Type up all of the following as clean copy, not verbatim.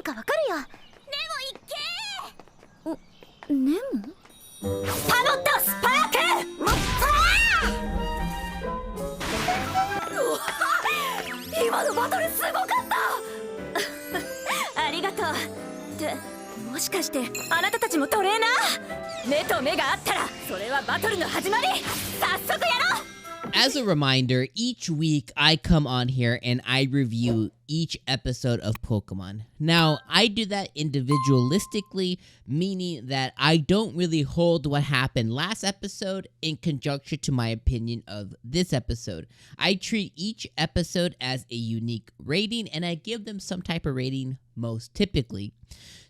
何かわかるよ。ネモパロットスパーク今のバトルすごかったありがとう。ってもしかしてあなたたちもトレーナー？目と目があったらそれはバトルの始まり。早速やろう。As a reminder, each week I come on here and I review each episode of Pokemon. Now, I do that individualistically, meaning that I don't really hold what happened last episode in conjunction to my opinion of this episode. I treat each episode as a unique rating and I give them some type of rating most typically.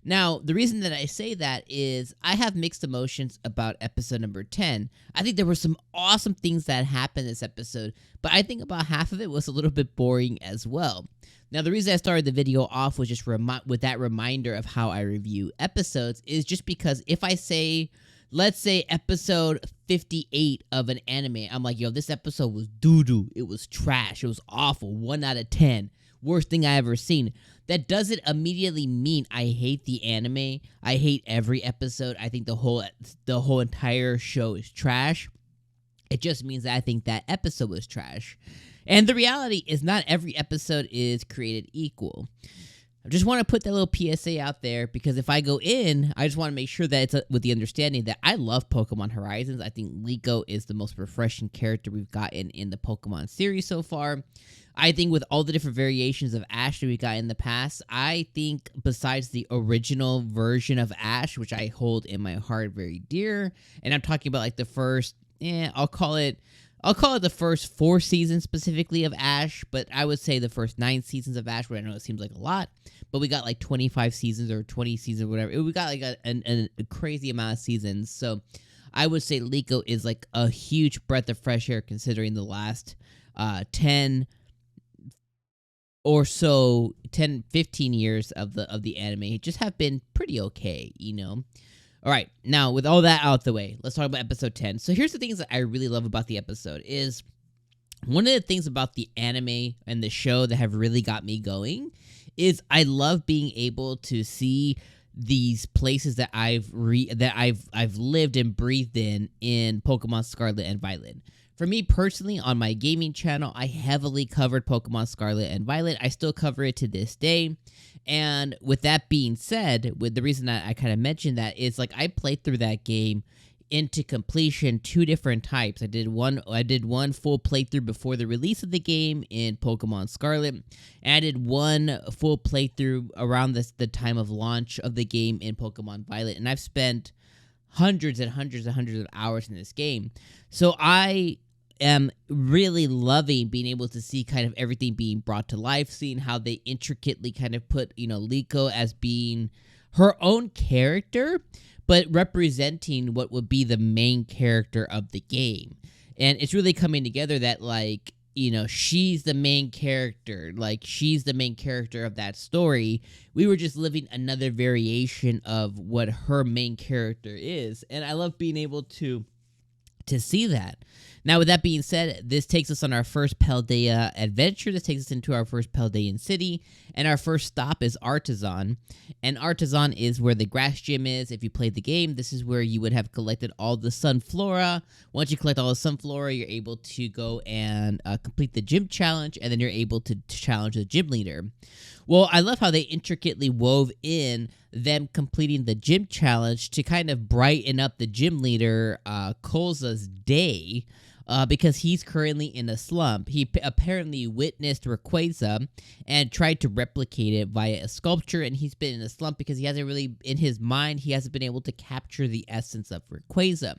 Now, the reason that I say that is I have mixed emotions about episode number 10. I think there were some awesome things that happened this episode, but I think about half of it was a little bit boring as well. Now, the reason I started the video off was just with that reminder of how I review episodes is just because if I say, let's say episode 58 of an anime, I'm like, yo, this episode was doo-doo. It was trash. It was awful. 1 out of 10. Worst thing I ever seen. That doesn't immediately mean I hate the anime. I hate every episode. I think the whole entire show is trash. It just means that I think that episode was trash. And the reality is not every episode is created equal. I just want to put that little PSA out there because if I go in, I just want to make sure that it's with the understanding that I love Pokemon Horizons. I think 𝐒𝐡𝐚𝐧𝐬𝐭 is the most refreshing character we've gotten in the Pokemon series so far. I think with all the different variations of Ash that we got in the past, I think besides the original version of Ash, which I hold in my heart very dear, and I'm talking about like the first, I'll call it the first 4 seasons specifically of Ash, but I would say the first 9 seasons of Ash, where I know it seems like a lot, but we got like 25 seasons or 20 seasons or whatever. We got like a crazy amount of seasons, so I would say 𝐒𝐡𝐚𝐧𝐬𝐭 is like a huge breath of fresh air considering the last 10 or so 10-15 years of the anime just have been pretty okay, you know. All right, now with all that out the way, let's talk about episode 10. So here's the things that I really love about the episode is one of the things about the anime and the show that have really got me going is I love being able to see these places that I've lived and breathed in Pokemon Scarlet and Violet. For me personally, on my gaming channel, I heavily covered Pokemon Scarlet and Violet. I still cover it to this day. And with that being said, with the reason that I kind of mentioned that is like I played through that game into completion 2 different types. I did one full playthrough before the release of the game in Pokemon Scarlet, and I did one full playthrough around the time of launch of the game in Pokemon Violet. And I've spent hundreds and hundreds and hundreds of hours in this game. So I am really loving being able to see kind of everything being brought to life, seeing how they intricately kind of put, you know, 𝐒𝐒𝐿 as being her own character, but representing what would be the main character of the game. And it's really coming together that, like, you know, she's the main character. Like, she's the main character of that story. We were just living another variation of what her main character is. And I love being able to see that. Now, with that being said, this takes us on our first Paldea adventure. This takes us into our first Paldean city, and our first stop is Artisan. And Artisan is where the grass gym is. If you played the game, this is where you would have collected all the Sunflora. Once you collect all the Sunflora, you're able to go and complete the gym challenge, and then you're able to challenge the gym leader. Well, I love how they intricately wove in them completing the gym challenge to kind of brighten up the gym leader, 𝐼𝐻𝐽's day, because he's currently in a slump. He apparently witnessed Rayquaza and tried to replicate it via a sculpture, and he's been in a slump because he hasn't really, in his mind, he hasn't been able to capture the essence of Rayquaza.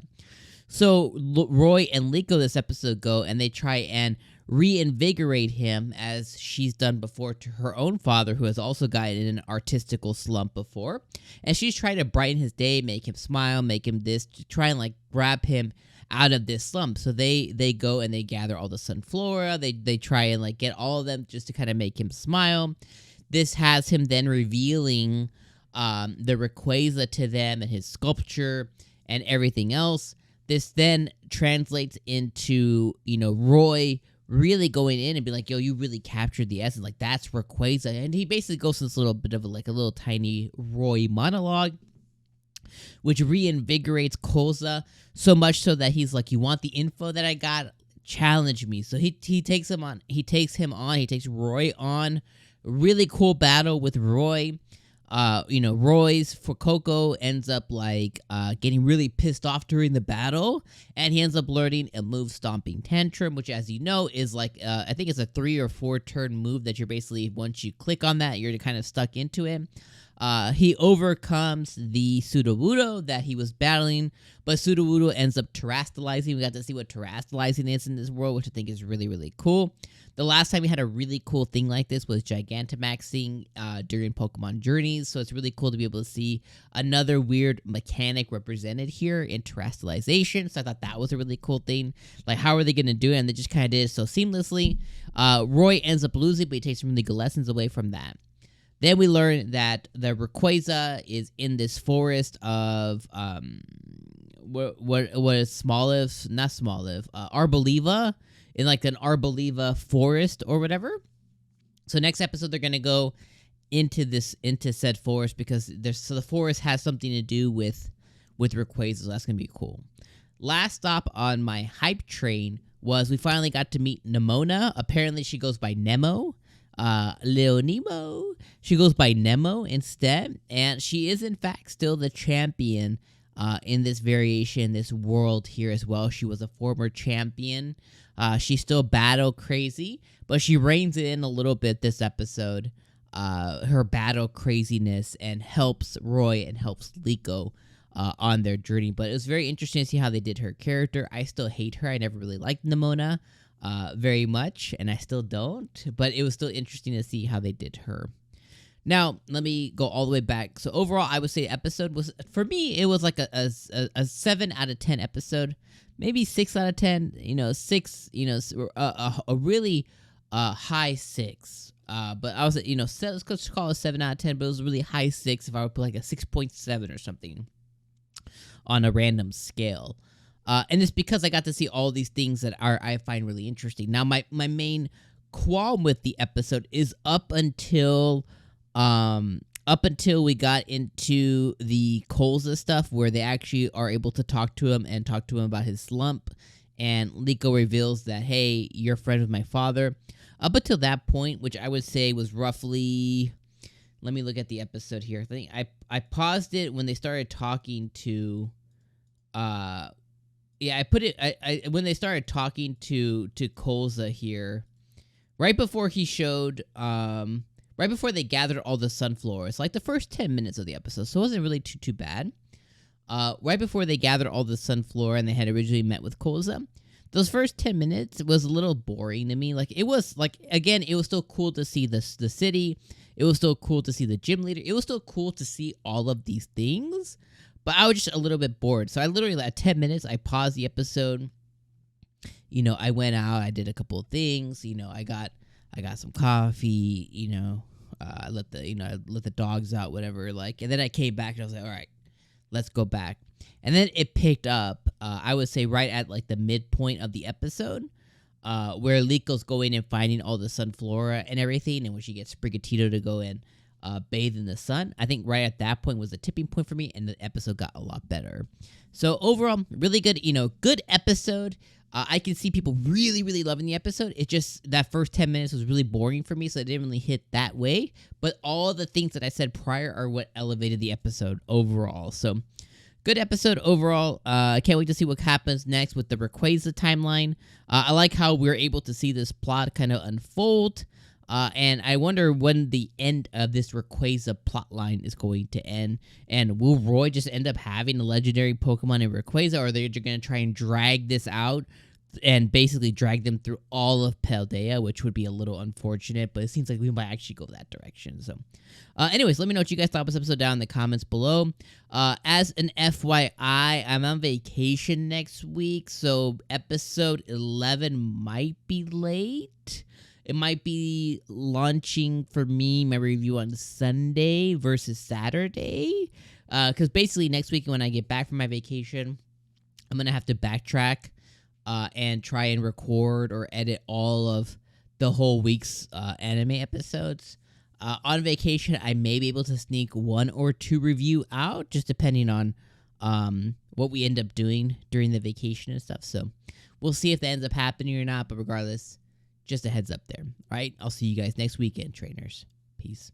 So Roy and 𝐒𝐿𝐴 this episode go, and they try and reinvigorate him as she's done before to her own father, who has also gotten in an artistical slump before. And she's trying to brighten his day, make him smile, make him this, to try and like grab him out of this slump. So they go and they gather all the Sunflora. They try and like get all of them just to kind of make him smile. This has him then revealing the Rayquaza to them and his sculpture and everything else. This then translates into, you know, Roy really going in and be like, yo, you really captured the essence. Like, that's Rayquaza. And he basically goes to this little bit of a little tiny Roy monologue, which reinvigorates 𝐒𝐻𝐳 so much so that he's like, you want the info that I got? Challenge me. So he takes him on. He takes Roy on. Really cool battle with Roy. Roy's for Coco ends up getting really pissed off during the battle, and he ends up learning a move, Stomping Tantrum, which, as you know, is I think it's a 3 or 4 turn move that you're basically, once you click on that, you're kind of stuck into it. He overcomes the Sudowoodo that he was battling, but Sudowoodo ends up terastallizing. We got to see what terastallizing is in this world, which I think is really, really cool. The last time we had a really cool thing like this was Gigantamaxing during Pokemon Journeys, so it's really cool to be able to see another weird mechanic represented here in terastallization, so I thought that was a really cool thing. Like, how are they going to do it? And they just kind of did it so seamlessly. Roy ends up losing, but he takes some really good lessons away from that. Then we learn that the Rayquaza is in this forest of what is Arboliva, in like an Arboliva forest or whatever. So next episode they're gonna go into said forest because the forest has something to do with Rayquaza, so that's gonna be cool. Last stop on my hype train was we finally got to meet Nemona. Apparently she goes by Nemo. Leo Nemo. She goes by Nemo instead, and she is in fact still the champion in this variation, this world here as well. She was a former champion. She's still battle crazy, but she reins it in a little bit this episode. Her battle craziness, and helps Roy and helps 𝐒𝐻𝐴 on their journey. But it was very interesting to see how they did her character. I still hate her. I never really liked Nemona very much, and I still don't, but it was still interesting to see how they did her. Now, let me go all the way back. So overall, I would say episode was, for me, it was like a 7 out of 10 episode, maybe 6 out of 10, 6, a really high 6. But I was, let's just call it 7 out of 10, but it was a really high 6 if I would put like a 6.7 or something on a random scale. And it's because I got to see all these things that I find really interesting. Now, my main qualm with the episode is up until we got into the 𝐒𝐻𝐳 stuff, where they actually are able to talk to him about his slump, and 𝐒𝐻𝐴 reveals that, hey, you're friends with my father. Up until that point, which I would say was roughly, let me look at the episode here. I think I paused it when they started talking to, when they started talking to 𝐒𝐻𝐳 here, right before he showed, right before they gathered all the sunflowers, like the first 10 minutes of the episode, so it wasn't really too bad. Right before they gathered all the sunflower and they had originally met with 𝐒𝐻𝐳, those first 10 minutes was a little boring to me. Like, it was, like, again, it was still cool to see the city. It was still cool to see the gym leader. It was still cool to see all of these things, but I was just a little bit bored. So I literally, at 10 minutes, I paused the episode. I went out, I did a couple of things. I got some coffee. I let the dogs out, whatever. And then I came back and I was like, all right, let's go back. And then it picked up, I would say, right at the midpoint of the episode, where 𝐒𝐻𝐴's going and finding all the sunflora and everything, and when she gets Sprigatito to go and bathe in the sun. I think right at that point was the tipping point for me, and the episode got a lot better. So overall, really good, good episode. I can see people really, really loving the episode. It just, that first 10 minutes was really boring for me, so it didn't really hit that way. But all the things that I said prior are what elevated the episode overall. So, good episode overall. I can't wait to see what happens next with the Rayquaza timeline. I like how we're able to see this plot kind of unfold. And I wonder when the end of this Rayquaza plotline is going to end. And will Roy just end up having a legendary Pokemon in Rayquaza, or are they going to try and drag this out and basically drag them through all of Paldea, which would be a little unfortunate, but it seems like we might actually go that direction. So, anyways, let me know what you guys thought of this episode down in the comments below. As an FYI, I'm on vacation next week, so episode 11 might be late. It might be launching for me, my review on Sunday versus Saturday. Because basically next week when I get back from my vacation, I'm going to have to backtrack and try and record or edit all of the whole week's anime episodes. On vacation, I may be able to sneak 1 or 2 review out, just depending on what we end up doing during the vacation and stuff. So we'll see if that ends up happening or not. But regardless, just a heads up there. All right, I'll see you guys next weekend, trainers. Peace.